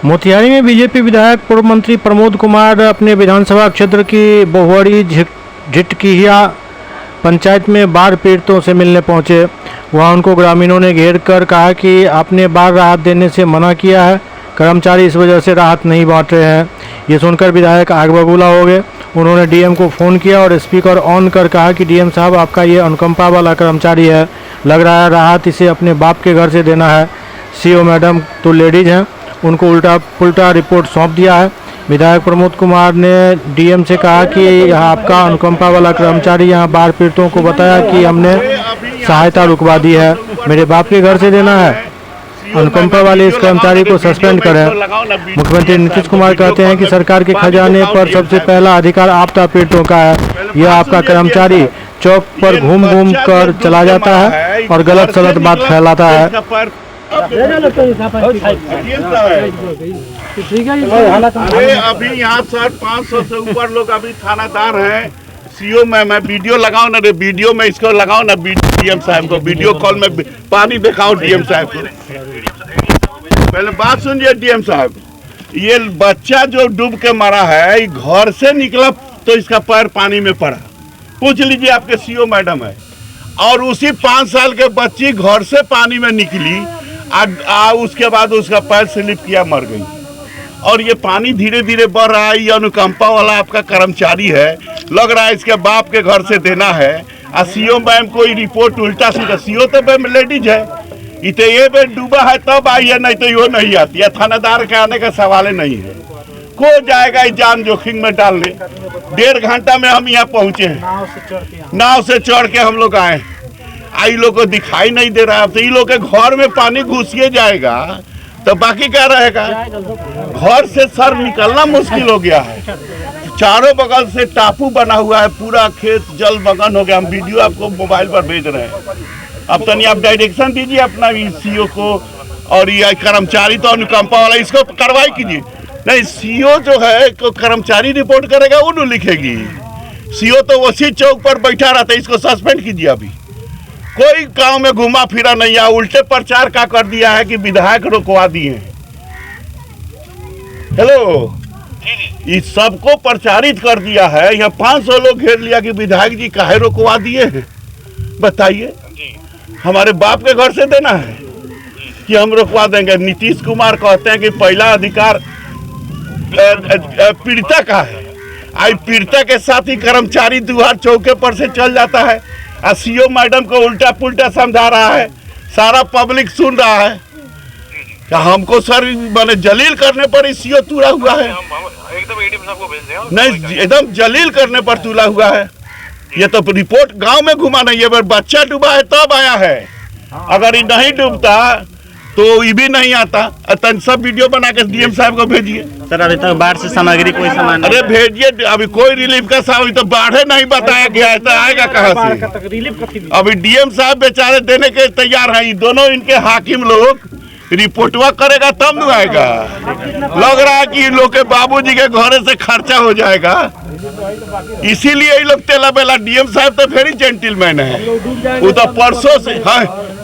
मोतिहारी में बीजेपी विधायक पूर्व मंत्री प्रमोद कुमार अपने विधानसभा क्षेत्र की बहुवड़ी झिटकिया पंचायत में बाढ़ पीड़ितों से मिलने पहुंचे। वहां उनको ग्रामीणों ने घेर कर कहा कि आपने बाढ़ राहत देने से मना किया है, कर्मचारी इस वजह से राहत नहीं बांट रहे हैं। ये सुनकर विधायक आग बबूला हो गए। उन्होंने डीएम को फ़ोन किया और स्पीकर ऑन कर कहा कि डीएम साहब, आपका ये अनुकंपा वाला कर्मचारी है, लग रहा है राहत इसे अपने बाप के घर से देना है। सीओ मैडम तो लेडीज़ हैं, उनको उल्टा पुल्टा रिपोर्ट सौंप दिया है। विधायक प्रमोद कुमार ने डीएम से कहा कि यह आपका अनुकंपा वाला कर्मचारी यहाँ बाढ़ पीड़ितों को बताया कि हमने सहायता रुकवा दी है, मेरे बाप के घर से देना है। अनुकंपा वाले इस कर्मचारी को सस्पेंड करें। मुख्यमंत्री नीतीश कुमार कहते हैं कि सरकार के खजाने पर सबसे पहला अधिकार आपदा पीड़ितों का है। यह आपका कर्मचारी चौक पर घूम घूम कर चला जाता है और गलत सलत बात फैलाता है। अभी यहाँ सर 500 से ऊपर लोग अभी थानादार हैं। सीओ मैं वीडियो लगाऊं ना, वीडियो में इसको लगाऊं ना, डीएम साहब को वीडियो कॉल में पानी दिखाऊं डीएम साहब को। पहले बात सुनिए डीएम साहब, ये बच्चा जो डूब के मरा है, घर से निकला तो इसका पैर पानी में पड़ा। पूछ लीजिए, आपके सीओ मैडम है। और उसी 5 साल के बच्ची घर से पानी में निकली, उसके बाद उसका पैर स्लिप किया, मर गई। और ये पानी धीरे धीरे बढ़ रहा है। ये अनुकंपा वाला आपका कर्मचारी है, लग रहा है इसके बाप के घर से देना है। और सीओ मैम कोई रिपोर्ट उल्टा सीधा, सीओ तो मैम लेडीज है, इतने ये बेर डूबा है तब आई है, नहीं तो यो नहीं आती है। थानेदार के आने का सवाल नहीं है। को जाएगा जान जोखिम में डालने। 1.5 घंटा में हम यहाँ पहुँचे हैं, नाव से चढ़ के हम लोग आए। आई लोग को दिखाई नहीं दे रहा है। तो ये लोग के घर में पानी घुसिए जाएगा तो बाकी क्या रहेगा। घर से सर निकलना मुश्किल हो गया है। चारों बगल से टापू बना हुआ है, पूरा खेत जल मगन हो गया। हम वीडियो आपको मोबाइल पर भेज रहे हैं। अब तनी आप डायरेक्शन दीजिए अपना सीओ को। और ये कर्मचारी तो अनुकंपा वाला, इसको कार्रवाई कीजिए। नहीं, सीओ जो है को कर्मचारी रिपोर्ट करेगा, वो लिखेगी। सीओ तो उसी चौक पर बैठा रहता है, इसको सस्पेंड कीजिए। अभी कोई गांव में घुमा फिरा नहीं है, उल्टे प्रचार का कर दिया है कि विधायक रोकवा दिए। हेलो, इस सबको प्रचारित कर दिया है। यहाँ 500 लोग घेर लिया कि विधायक जी काहे रोकवा दिए हैं। बताइए, हमारे बाप के घर से देना है कि हम रोकवा देंगे। नीतीश कुमार कहते हैं कि पहला अधिकार पीड़िता का है। आई पीड़िता के साथ ही कर्मचारी दुआर चौके पर से चल जाता है। और सीओ मैडम को उल्टा पुल्टा समझा रहा है, सारा पब्लिक सुन रहा है। क्या हमको सर मैंने जलील करने पर ही सीओ तुला हुआ है? नहीं, एकदम जलील करने पर तुला हुआ है। ये तो रिपोर्ट गांव में घुमा नहीं है, बच्चा डूबा है तब आया है। अगर ये नहीं डूबता तो ये भी नहीं आता। सब वीडियो बना के डीएम साहब को भेजिए। सर, अभी तक बाढ़ से सामग्री कोई सामान? अरे भेजिए, अभी कोई रिलीफ का सामान तो बाढ़े नहीं बताया गया है, तो आएगा कहाँ से? अभी डीएम साहब बेचारे देने के तैयार हैं। दोनों इनके हाकिम लोग रिपोर्टवा करेगा तब न आएगा। लग रहा है कि लोग के बाबूजी के घरे से खर्चा हो जाएगा, इसीलिए ये लोग तेला बेला। डीएम साहब तो वेरी जेंटलमैन है, वो तो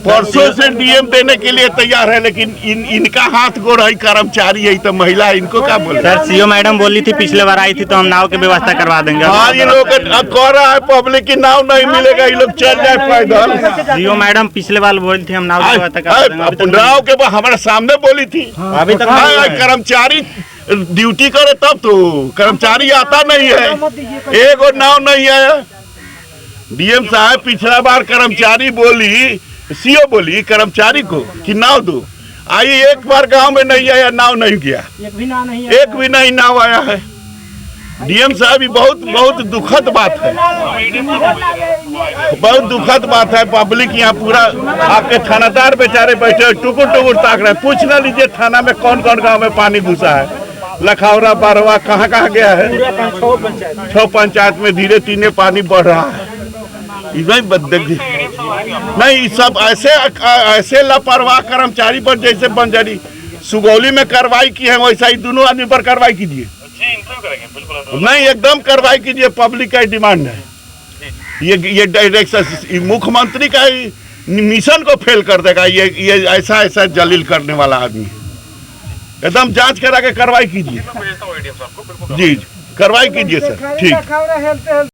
परसों से डीएम देने के लिए तैयार है। लेकिन इनका हाथ गोड़ है, कर्मचारी है तो महिला, इनको क्या बोल? सर, सीओ मैडम बोली थी पिछले बार आई थी तो हम नाव की व्यवस्था करवा देंगे। हाँ, ये लोग कह रहा है पब्लिक की नाव नहीं मिलेगा, ये लोग चल जाए पैदल। सीओ मैडम पिछले बार बोली थी हम नाव की व्यवस्था करवा देंगे। नाव के बाद हमारे सामने बोली थी। अभी तक कर्मचारी ड्यूटी करे तब तो, कर्मचारी आता नहीं है। एक और नाव नहीं है। डीएम साहब पिछला बार कर्मचारी बोली, सीओ बोली कर्मचारी को कि नाव दो। आई एक बार गांव में नहीं आया, नाव नहीं गया, एक भी नहीं नाव आया है। डीएम साहब, ये बहुत दुखद बात है, बहुत दुखद बात है। पब्लिक यहाँ पूरा आपके थानादार बेचारे बैठे टुकुर टुकुर ताक रहे हैं। पूछ ना लीजिए थाना में कौन कौन गांव में पानी घुसा है। लखौरा, बारवा, कहाँ कहाँ गया है। 6 पंचायत में धीरे धीरे पानी बढ़ रहा है। नहीं, सब ऐसे लापरवाह कर्मचारी पर जैसे बंजरी सुगौली में कार्रवाई की है, वैसा ही दोनों आदमी पर कार्रवाई कीजिए। नहीं, एकदम कार्रवाई कीजिए, पब्लिक का डिमांड है। ये डायरेक्शन मुख्यमंत्री का मिशन को फेल कर देगा ये ऐसा जलील करने वाला आदमी। एकदम जांच करा के कार्रवाई कीजिए। जी कार्रवाई कीजिए सर, ठीक।